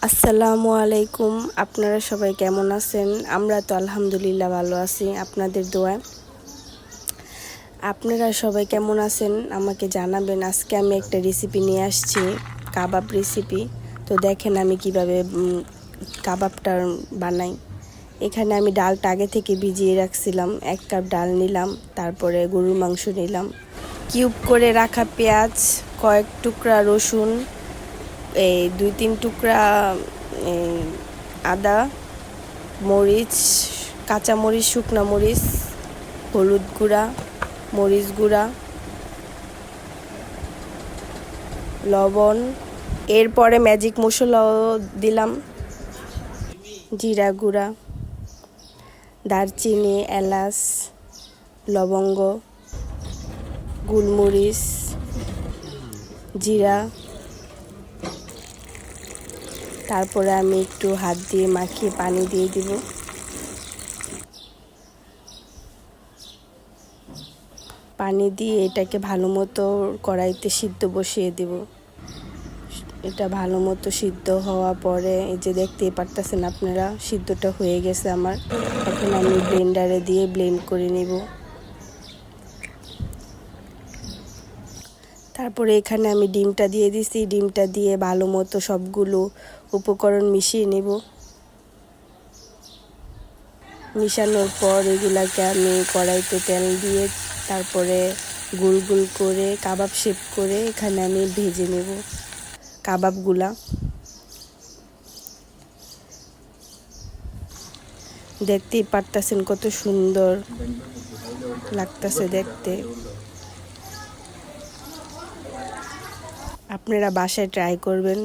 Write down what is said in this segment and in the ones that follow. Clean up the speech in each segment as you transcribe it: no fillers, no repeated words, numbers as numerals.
আসসালামু আলাইকুম। আপনারা সবাই কেমন আছেন? আমরা তো আলহামদুলিল্লাহ ভালো আছি আপনাদের দোয়ায়। আপনারা সবাই কেমন আছেন আমাকে জানাবেন। আজকে আমি একটা রেসিপি নিয়ে আসছি, কাবাব রেসিপি। তো দেখেন আমি কিভাবে কাবাবটা বানাই। এখানে আমি ডালটা আগে থেকে ভিজিয়ে রাখছিলাম। 1 কাপ ডাল নিলাম, তারপরে গরুর মাংস নিলাম, কিউব করে রাখা পেঁয়াজ, কয়েক টুকরা রসুন, এই 2-3 টুকরা আদা, মরিচ, কাঁচা মরিচ, শুকনা মরিচ, হলুদ গুঁড়া, মরিচ গুঁড়া, লবণ। এরপরে ম্যাজিক মশলাও দিলাম, জিরা গুঁড়া, দারচিনি, এলাচ, লবঙ্গ, গোলমরিচ, জিরা। তারপরে আমি একটু হাত দিয়ে মাখিয়ে পানি দিয়ে দিব। পানি দিয়ে এটাকে ভালো মতো কড়াইতে সিদ্ধ বসিয়ে দেব। এটা ভালো মতো সিদ্ধ হওয়া পরে এই যে দেখতেই পারতেছেন আপনারা, সিদ্ধটা হয়ে গেছে আমার। এখন আমি ব্লেন্ডারে দিয়ে ব্লেন্ড করে নেব। তারপরে এখানে আমি ডিমটা দিয়ে দিছি। ডিমটা দিয়ে ভালো মতো সবগুলো উপকরণ মিশিয়ে নেব। মিশানোর পর এগুলাকে আমি কড়াইতে তেল দিয়ে তারপরে গোল গোল করে কাবাব শেপ করে এখানে আমি ভেজে নেব কাবাবগুলা। দেখতেই পারতেছেন কত সুন্দর লাগতেছে দেখতে। আপনারা বাসায় ট্রাই করবেন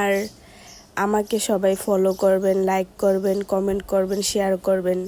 আর আমাকে সবাই ফলো করবেন, লাইক করবেন, কমেন্ট করবেন, শেয়ার করবেন।